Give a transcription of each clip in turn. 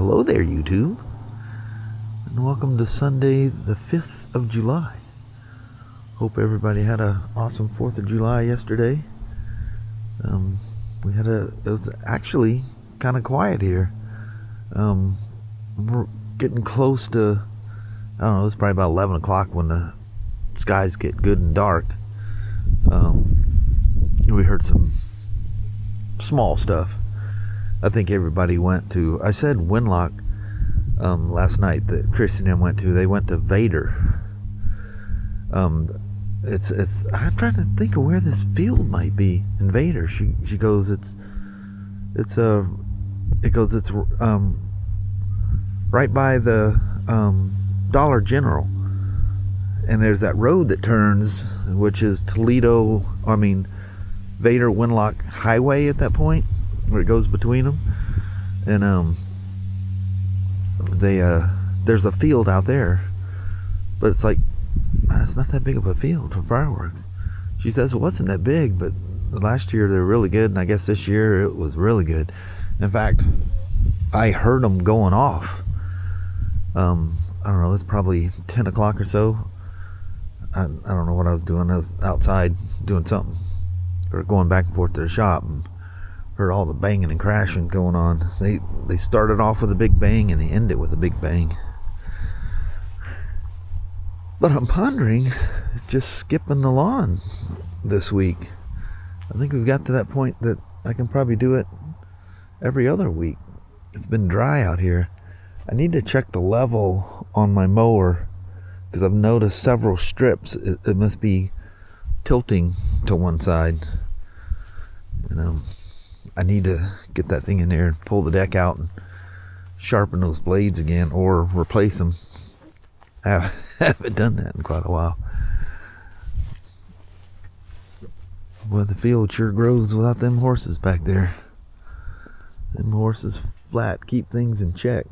Hello there, YouTube, and welcome to Sunday the 5th of July. Hope everybody had an awesome 4th of July yesterday. It was actually kind of quiet here. We're getting close to, I don't know, it's probably about 11 o'clock when the skies get good and dark. We heard some small stuff. I think everybody went to, I said Winlock last night that Chris and them went to. They went to Vader. I'm trying to think of where this field might be in Vader. She goes, it's right by the Dollar General, and there's that road that turns, which is Toledo, Vader Winlock Highway at that point, where it goes between them, and there's a field out there, but it's like, it's not that big of a field for fireworks. She says it wasn't that big, but last year they were really good, and I guess this year it was really good. In fact, I heard them going off. I don't know, it's probably 10 o'clock or so. I don't know what I was doing. I was outside doing something, or going back and forth to the shop, and heard all the banging and crashing going on. They started off with a big bang and they ended with a big bang. But I'm pondering just skipping the lawn this week. I think we've got to that point that I can probably do it every other week. It's been dry out here. I need to check the level on my mower, because I've noticed several strips. It must be tilting to one side. I need to get that thing in there and pull the deck out and sharpen those blades again, or replace them. I haven't done that in quite a while. Well, the field sure grows without them horses back there. Them horses flat keep things in check.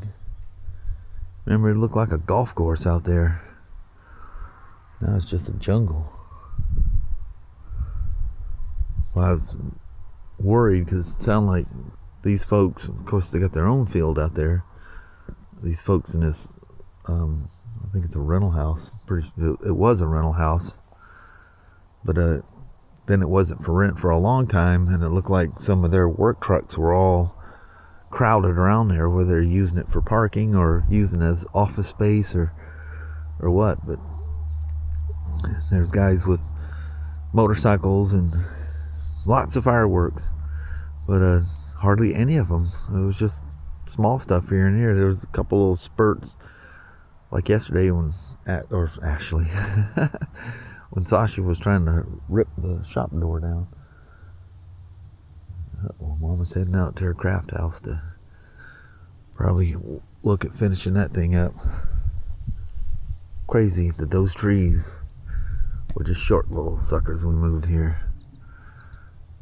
Remember, it looked like a golf course out there. Now it's just a jungle. Well, I was worried because it sounded like these folks, of course they got their own field out there. These folks in this, I think it's a rental house. It was a rental house, but then it wasn't for rent for a long time, and it looked like some of their work trucks were all crowded around there, whether they're using it for parking or using it as office space or what. But there's guys with motorcycles and lots of fireworks, but hardly any of them. It was just small stuff here and here. There was a couple little spurts, like yesterday when when Sasha was trying to rip the shop door down. Mama's heading out to her craft house to probably look at finishing that thing up. Crazy that those trees were just short little suckers when we moved here.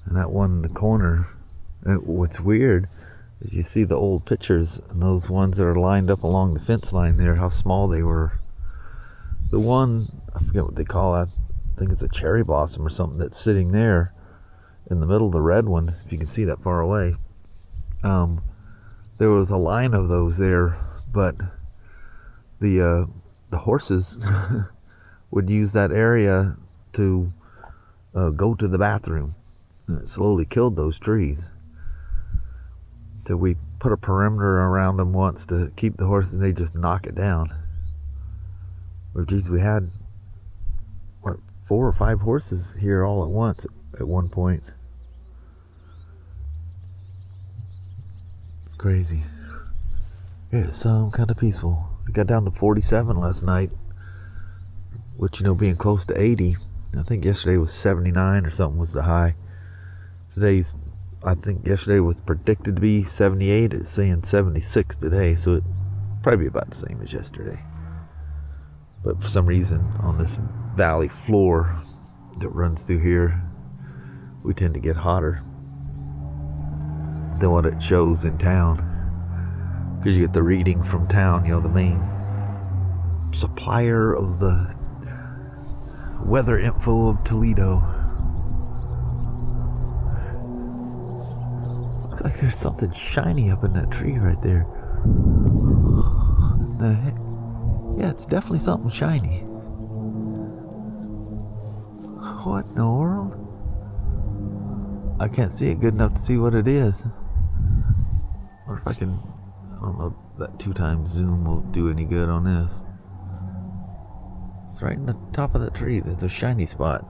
And that one in the corner, what's weird is you see the old pictures, and those ones that are lined up along the fence line there, how small they were. The one, I forget what they call it, I think it's a cherry blossom or something, that's sitting there in the middle of the red one, if you can see that far away. There was a line of those there, but the horses would use that area to go to the bathroom. And it slowly killed those trees. So we put a perimeter around them once to keep the horses, and they just knock it down. Or geez, we had 4 or 5 horses here all at once at one point. It's crazy. It's kind of peaceful. We got down to 47 last night, which, being close to 80. I think yesterday was 79 or something was the high. I think yesterday was predicted to be 78. It's saying 76 today, so it'll probably be about the same as yesterday. But for some reason, on this valley floor that runs through here, we tend to get hotter than what it shows in town, because you get the reading from town. The main supplier of the weather info of Toledo. Looks like there's something shiny up in that tree right there. The heck? Yeah, it's definitely something shiny. What in the world? I can't see it good enough to see what it is. Or if I can, I don't know if that 2x zoom will do any good on this. It's right in the top of the tree. There's a shiny spot.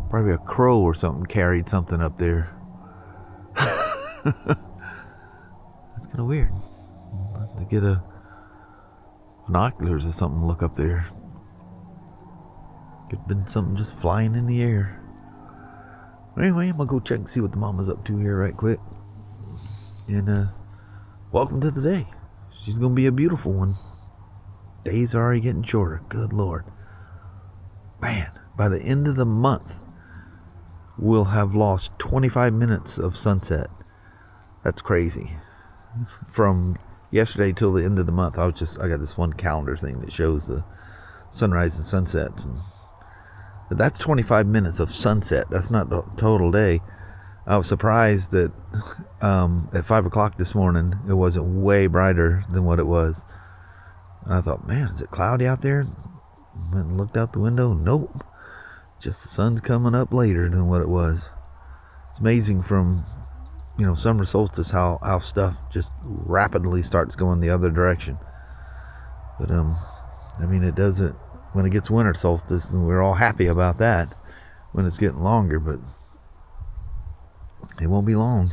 Probably a crow or something carried something up there. That's kind of weird. To get a binoculars or something to look up there. Could have been something just flying in the air. Anyway, I'm gonna go check and see what the mama's up to here right quick. And welcome to the day. She's gonna be a beautiful one. Days are already getting shorter. Good Lord. Man, by the end of the month, we'll have lost 25 minutes of sunset. That's crazy. From yesterday till the end of the month, I got this one calendar thing that shows the sunrise and sunsets, and that's 25 minutes of sunset. That's not the total day. I was surprised that at 5 o'clock this morning it wasn't way brighter than what it was. And I thought, man, is it cloudy out there? Went and looked out the window. Nope, just the sun's coming up later than what it was. It's amazing from summer solstice how stuff just rapidly starts going the other direction. But it doesn't when it gets winter solstice, and we're all happy about that when it's getting longer, but it won't be long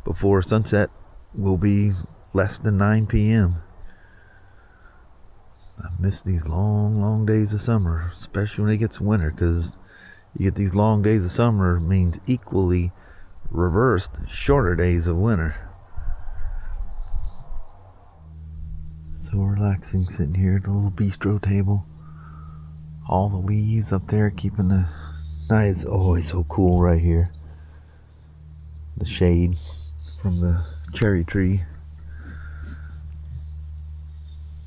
before sunset will be less than 9 p.m. I miss these long days of summer, especially when it gets winter, because you get these long days of summer means equally reversed shorter days of winter. So relaxing sitting here at the little bistro table. All the leaves up there keeping the night. It's always so cool right here. The shade from the cherry tree.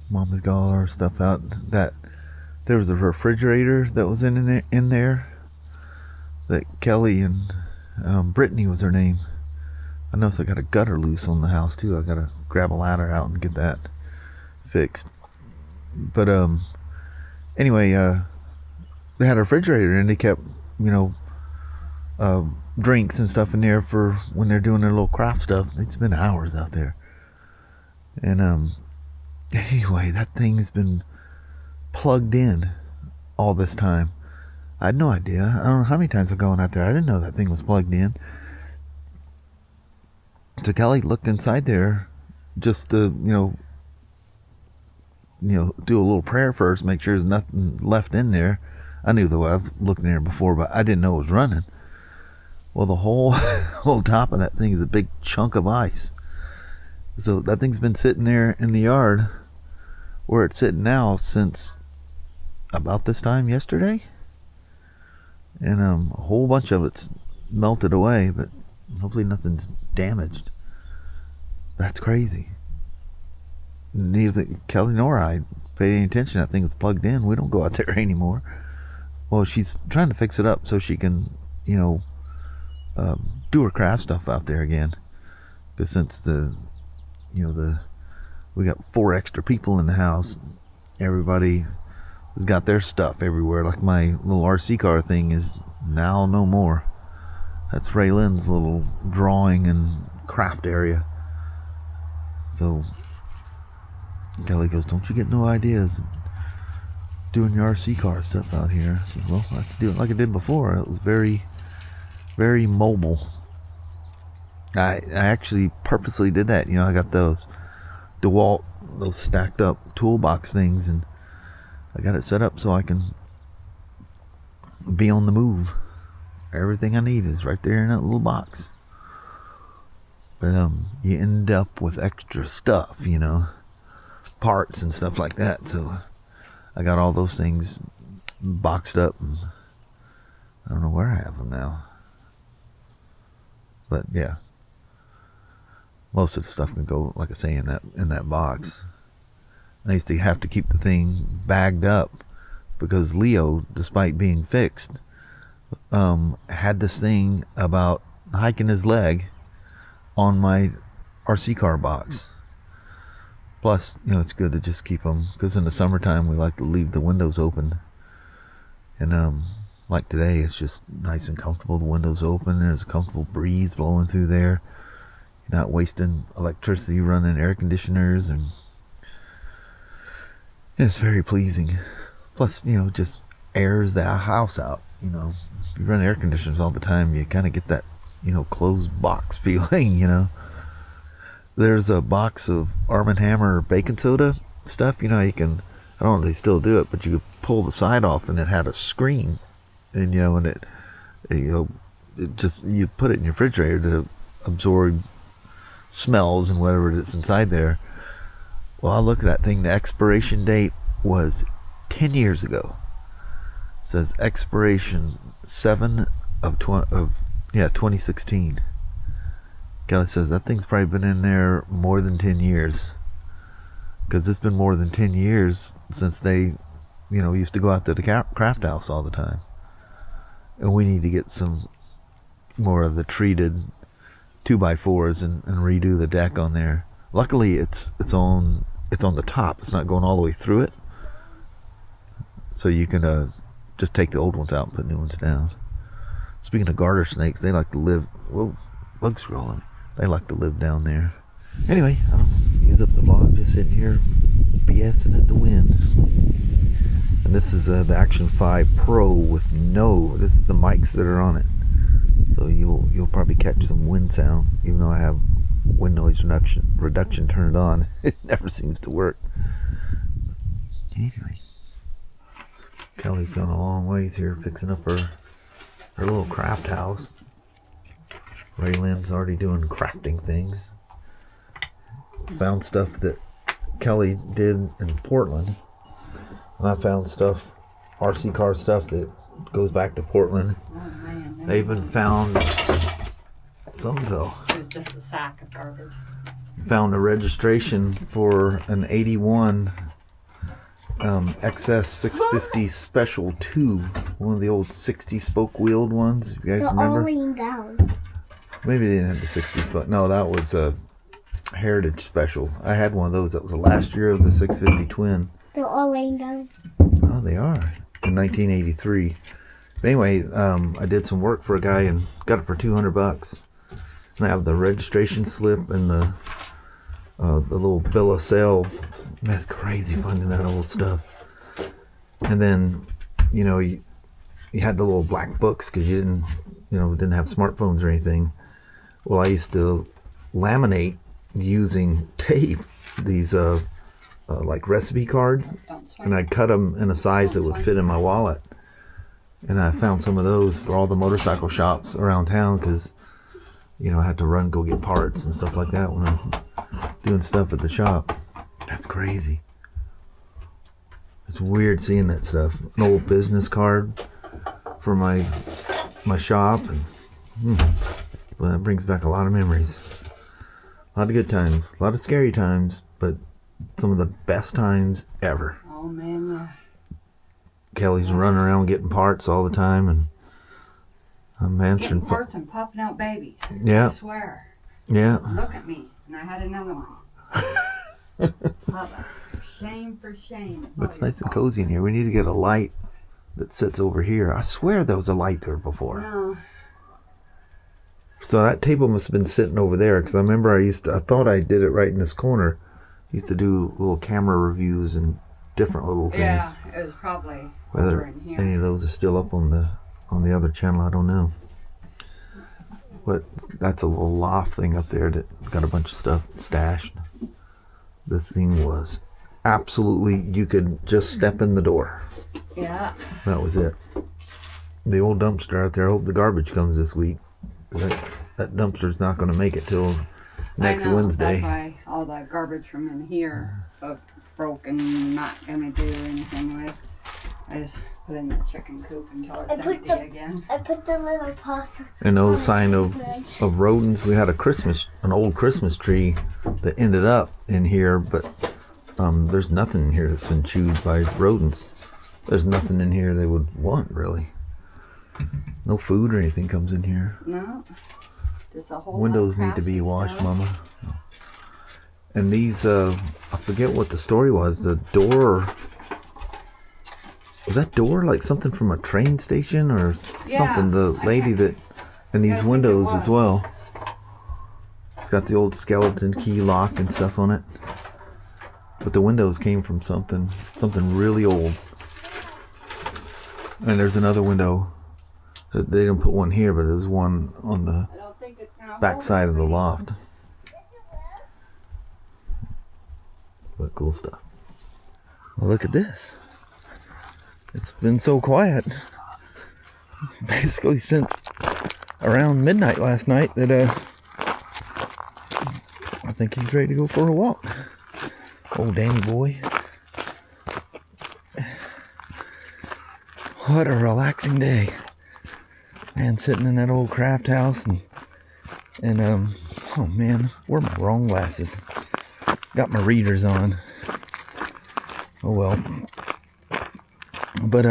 Mama's got all our stuff out. That there was a refrigerator that was in there that Kelly and Brittany was her name. I noticed I got a gutter loose on the house too. I gotta grab a ladder out and get that fixed. But anyway, they had a refrigerator and they kept drinks and stuff in there for when they're doing their little craft stuff. They'd spend hours out there. And anyway, that thing has been plugged in all this time. I had no idea. I don't know how many times I've gone out there. I didn't know that thing was plugged in. So Kelly looked inside there just to, do a little prayer first, make sure there's nothing left in there. I knew the way. I've looked in there before, but I didn't know it was running. Well, the whole top of that thing is a big chunk of ice. So that thing's been sitting there in the yard where it's sitting now since about this time yesterday. And a whole bunch of it's melted away, but hopefully nothing's damaged. That's crazy. Neither Kelly nor I paid any attention. That thing was plugged in. We don't go out there anymore. Well, she's trying to fix it up so she can, do her craft stuff out there again. Because since we got 4 extra people in the house, everybody has got their stuff everywhere. Like my little RC car thing is now no more. That's Raylan's little drawing and craft area. So Kelly goes, "Don't you get no ideas doing your RC car stuff out here?" I said, "Well, I have to do it like I did before." It was very, very mobile. I actually purposely did that. I got those DeWalt, those stacked up toolbox things, and I got it set up so I can be on the move. Everything I need is right there in that little box. But you end up with extra stuff, parts and stuff like that. So I got all those things boxed up, and I don't know where I have them now. But yeah, most of the stuff can go, like I say, in that box. I used to have to keep the thing bagged up because Leo, despite being fixed, had this thing about hiking his leg on my RC car box. Plus, you know, it's good to just keep them, because in the summertime we like to leave the windows open. And like today, it's just nice and comfortable. The windows open. There's a comfortable breeze blowing through there. You're not wasting electricity running air conditioners, and it's very pleasing. Plus, you know, just airs the house out. You know, if you run air conditioners all the time, you kind of get that, you know, closed box feeling, you know. There's a box of Arm & Hammer baking soda stuff. You know, you can, I don't know if they still do it, but you could pull the side off and it had a screen. And, you know, and it you know, it just, you put it in your refrigerator to absorb smells and whatever that's inside there. Well, I look at that thing, the expiration date was 10 years ago. It says expiration 2016. Kelly says that thing's probably been in there more than 10 years. Because it's been more than 10 years since they, you know, used to go out to the craft house all the time. And we need to get some more of the treated 2x4s and redo the deck on there. Luckily, it's on the top. It's not going all the way through it. So you can just take the old ones out and put new ones down. Speaking of garter snakes, they like to live. Whoa, bug scrolling. They like to live down there. Anyway, I don't use up the vlog. Just sitting here BSing at the wind. And this is the Action 5 Pro with this is the mics that are on it. So you'll probably catch some wind sound, even though I have wind noise reduction turned on. It never seems to work. Anyway, Kelly's gone a long ways here fixing up her little craft house. Raylan's already doing crafting things. Found stuff that Kelly did in Portland. And I found stuff, RC car stuff that goes back to Portland. Oh, man. They even found Somerville. It was just a sack of garbage. Found a registration for an 81 XS 650 Special 2. One of the old 60 spoke wheeled ones. You guys remember? All laying down. Maybe they didn't have the 60 spoke. No, that was a Heritage Special. I had one of those. That was the last year of the 650 Twin. They're all laying down. Oh, they are. In 1983. But anyway, I did some work for a guy and got it for $200. And I have the registration slip and the little bill of sale. That's crazy finding that old stuff. And then, you know, you had the little black books because you didn't have smartphones or anything. Well, I used to laminate using tape these like recipe cards, and I'd cut them in a size that would fit in my wallet. And I found some of those for all the motorcycle shops around town because, you know, I had to go get parts and stuff like that when I was doing stuff at the shop. That's crazy. It's weird seeing that stuff. An old business card for my shop, and well, that brings back a lot of memories. A lot of good times, a lot of scary times, but some of the best times ever. Oh, man, yeah. Kelly's running around getting parts all the time, and I'm answering Getting parts and popping out babies. Yeah. I swear. Yeah. Look at me. And I had another one. Mother. Shame for shame. It's nice and cozy in here. We need to get a light that sits over here. I swear there was a light there before. No. So that table must have been sitting over there, because I remember I thought I did it right in this corner. I used to do little camera reviews and different little things. Yeah, it was probably over Whether in here. any of those are still up on the other channel, I don't know. But that's a little loft thing up there that got a bunch of stuff stashed. This thing was absolutely, you could just step in the door. Yeah. That was it. The old dumpster out there, I hope the garbage comes this week. That dumpster's not going to make it till next Wednesday. That's why all the garbage from in here are broken, not going to do anything with. I just put in the chicken coop until it's empty again. I put the little pasta. And no sign of rodents. We had an old Christmas tree that ended up in here, but there's nothing in here that's been chewed by rodents. There's nothing in here they would want, really. No food or anything comes in here. No. Just a whole windows lot of need to be craftsy washed, stuff. Mama. And these, I forget what the story was. The door, was that door like something from a train station or something? The lady that, and these windows as well. It's got the old skeleton key lock and stuff on it. But the windows came from something really old. And there's another window. They didn't put one here, but there's one on the back side of the loft. But cool stuff. Well, look at this. It's been so quiet. Basically since around midnight last night that I think he's ready to go for a walk. Oh, Danny boy. What a relaxing day. Man, sitting in that old craft house and oh man, where are my wrong glasses? Got my readers on. Oh well. But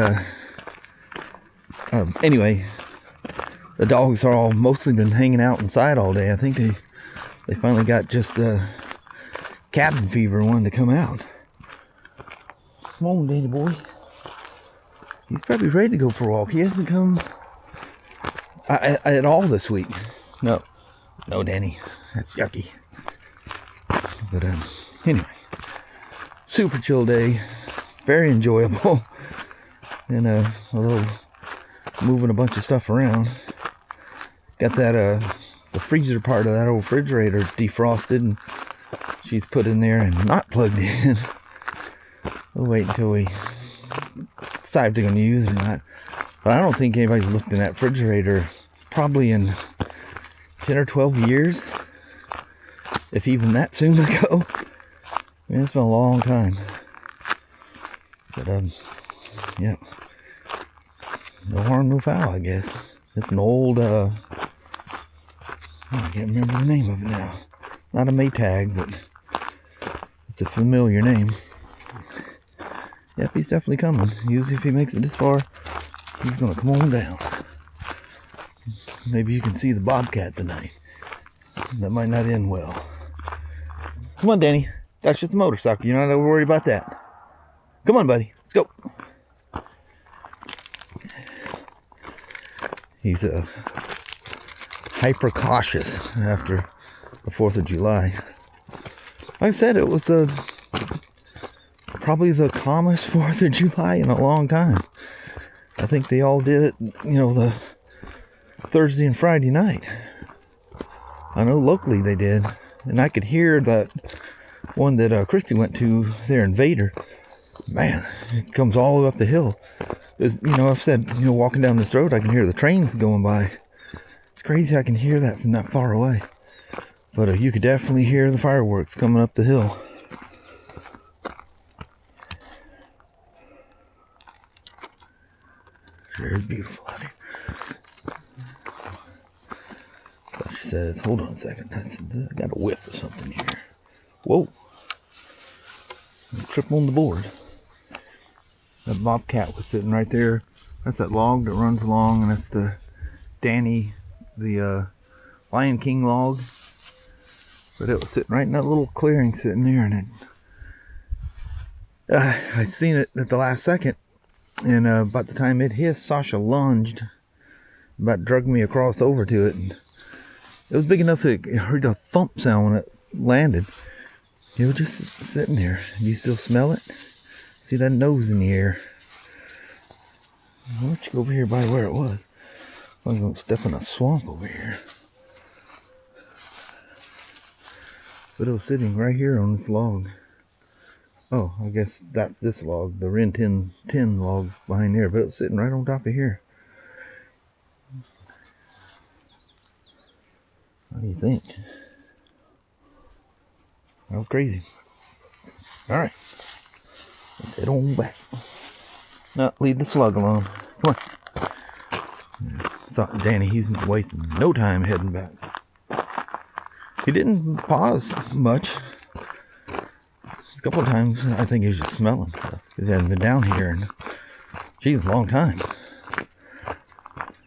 anyway, the dogs are all mostly been hanging out inside all day. I think they finally got just cabin fever and wanted to come out. Come on, Danny boy. He's probably ready to go for a walk. He hasn't come at all this week. No, Danny, that's yucky. But anyway, super chill day, very enjoyable, and a little moving a bunch of stuff around. Got that the freezer part of that old refrigerator defrosted, and she's put in there and not plugged in. We'll wait until we decide if they're gonna use it or not. But I don't think anybody's looked in that refrigerator probably in 10 or 12 years. If even that soon ago. I mean, it's been a long time. But, yeah. No harm, no foul, I guess. It's an old, I can't remember the name of it now. Not a Maytag, but it's a familiar name. Yep, he's definitely coming. Usually if he makes it this far, he's gonna come on down. Maybe you can see the bobcat tonight. That might not end well. Come on, Danny. That's just a motorcycle. You don't have to worry about that. Come on, buddy. Let's go. He's hyper cautious after the 4th of July. Like I said, it was probably the calmest 4th of July in a long time. I think they all did it, the Thursday and Friday night. I know locally they did. And I could hear that one that Christy went to there in Vader. Man, it comes all the way up the hill. I've said, walking down this road, I can hear the trains going by. It's crazy I can hear that from that far away. But you could definitely hear the fireworks coming up the hill. Sure is beautiful out here. So she says, hold on a second. I got a whiff of something here. Whoa. Trip on the board. That bobcat was sitting right there. That's that log that runs along, and that's the Danny, the Lion King log. But it was sitting right in that little clearing sitting there, and I seen it at the last second. And about the time it hissed, Sasha lunged, about drug me across over to it. And it was big enough that I heard a thump sound when it landed. It was just sitting there. Do you still smell it? See that nose in the air? Why don't you go over here by where it was? I'm going to step in a swamp over here. But it was sitting right here on this log. Oh, I guess that's this log, the Rin Tin log behind there, but it was sitting right on top of here. What do you think? That was crazy. Alright. Let's head on back. No, leave the slug alone. Come on. So, Danny, he's wasting no time heading back. He didn't pause much. A couple of times, I think he was just smelling stuff. Because he hasn't been down here in, geez, a long time.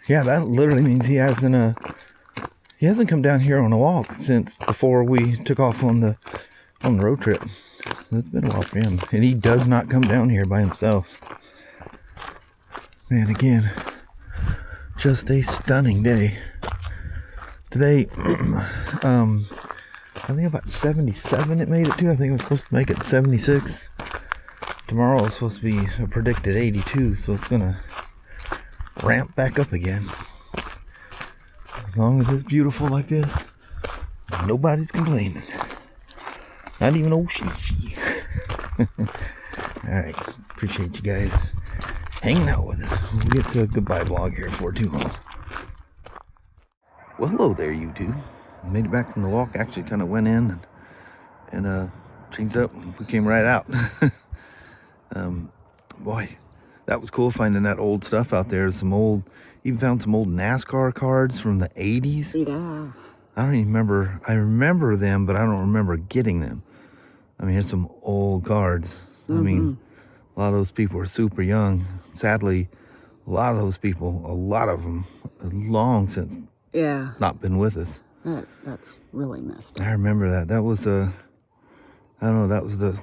Yeah, that literally means he He hasn't come down here on a walk since before we took off on the road trip. It's been a while for him. And he does not come down here by himself. Man, again, just a stunning day. Today, I think about 77 it made it to. I think it was supposed to make it 76. Tomorrow is supposed to be a predicted 82, so it's gonna ramp back up again. As long as it's beautiful like this, nobody's complaining. Not even old Shishi. Alright, appreciate you guys hanging out with us. We'll get to a goodbye vlog here for too long. Well, hello there, YouTube. Made it back from the walk. Actually kind of went in and changed up. We came right out. Boy, that was cool finding that old stuff out there. Even found some old NASCAR cards from the 80s. Yeah. I don't even remember. I remember them, but I don't remember getting them. I mean, here's some old cards. I mean, a lot of those people were super young. Sadly, a lot of them, long since not been with us. That's really messed up. I remember that. That was I don't know,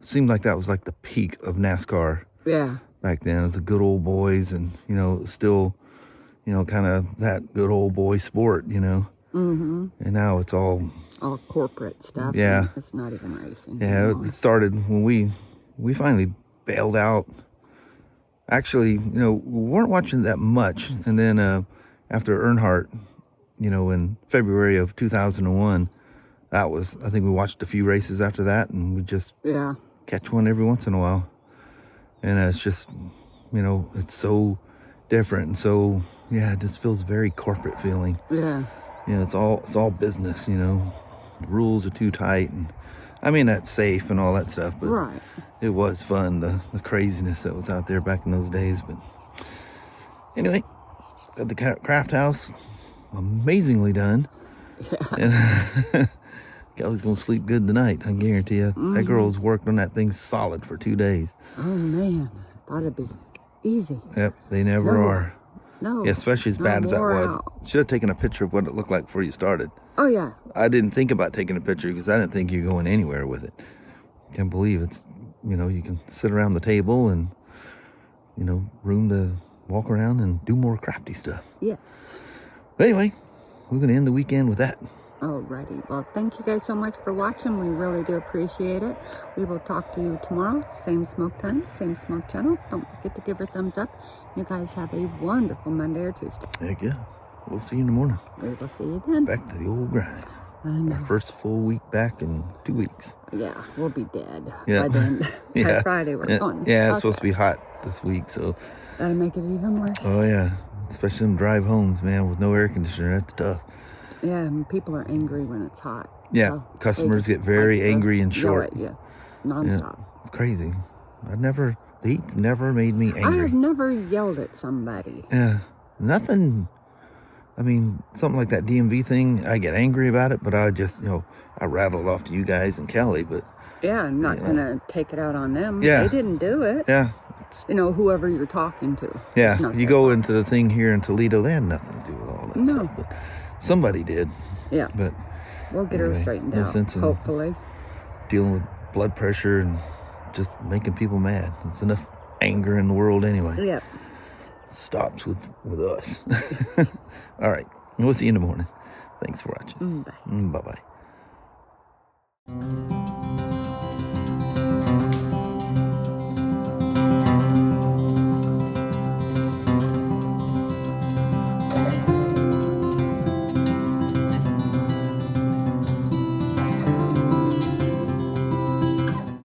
seemed like that was like the peak of NASCAR. Yeah. Back then, it was the good old boys, and, you know, it was still, you know, kind of that good old boy sport, you know. And now it's all corporate stuff. Yeah. It's not even racing. Yeah, anymore. it started when we finally bailed out. Actually, you know, we weren't watching that much, and then after Earnhardt, you know, in February of 2001, I think we watched a few races after that, and we just catch one every once in a while. And it's just, you know, it's so different, and so, yeah, it just feels very corporate feeling. Yeah. You know, it's all business, you know. The rules are too tight, and I mean, that's safe and all that stuff, but it was fun, the craziness that was out there back in those days. But anyway, got the craft house amazingly done. Yeah. And Kelly's gonna sleep good tonight, I guarantee you. That girl's worked on that thing solid for 2 days. Oh man, thought it'd be easy. Yep, they never are. No. Yeah, especially as bad as that was. Should have taken a picture of what it looked like before you started. Oh yeah. I didn't think about taking a picture because I didn't think you were going anywhere with it. Can't believe it's, you know, you can sit around the table and, you know, room to walk around and do more crafty stuff. Yes. But anyway, we're going to end the weekend with that. Alrighty. Well, thank you guys so much for watching. We really do appreciate it. We will talk to you tomorrow. Same Smoak time, same Smoak channel. Don't forget to give her a thumbs up. You guys have a wonderful Monday or Tuesday. Heck yeah. We'll see you in the morning. We will see you then. Back to the old grind. I know. Our first full week back in 2 weeks. Yeah, we'll be dead. Yeah. By then. Yeah. By Friday we're gone. Yeah, it's supposed to be hot this week, so. That'll make it even worse. Oh yeah. Especially them drive homes, man, with no air conditioner. That's tough. Yeah, and people are angry when it's hot. Yeah, So customers they get very like to angry and yell short. at you nonstop. Yeah, it's crazy. The heat's never made me I angry. have never yelled at somebody. Yeah, nothing. I mean, something like that DMV thing, I get angry about it, but I just, you know, I rattle it off to you guys and Kelly, but. Yeah, I'm not going to take it out on them. Yeah. They didn't do it. Yeah. You know, whoever you're talking to. Yeah, you go into the thing here in Toledo, they had nothing to do with all that stuff, but somebody did. Yeah. But we'll get her straightened out, hopefully. Dealing with blood pressure and just making people mad. It's enough anger in the world anyway. Yeah. Stops with us. All right. We'll see you in the morning. Thanks for watching. Bye. Bye-bye.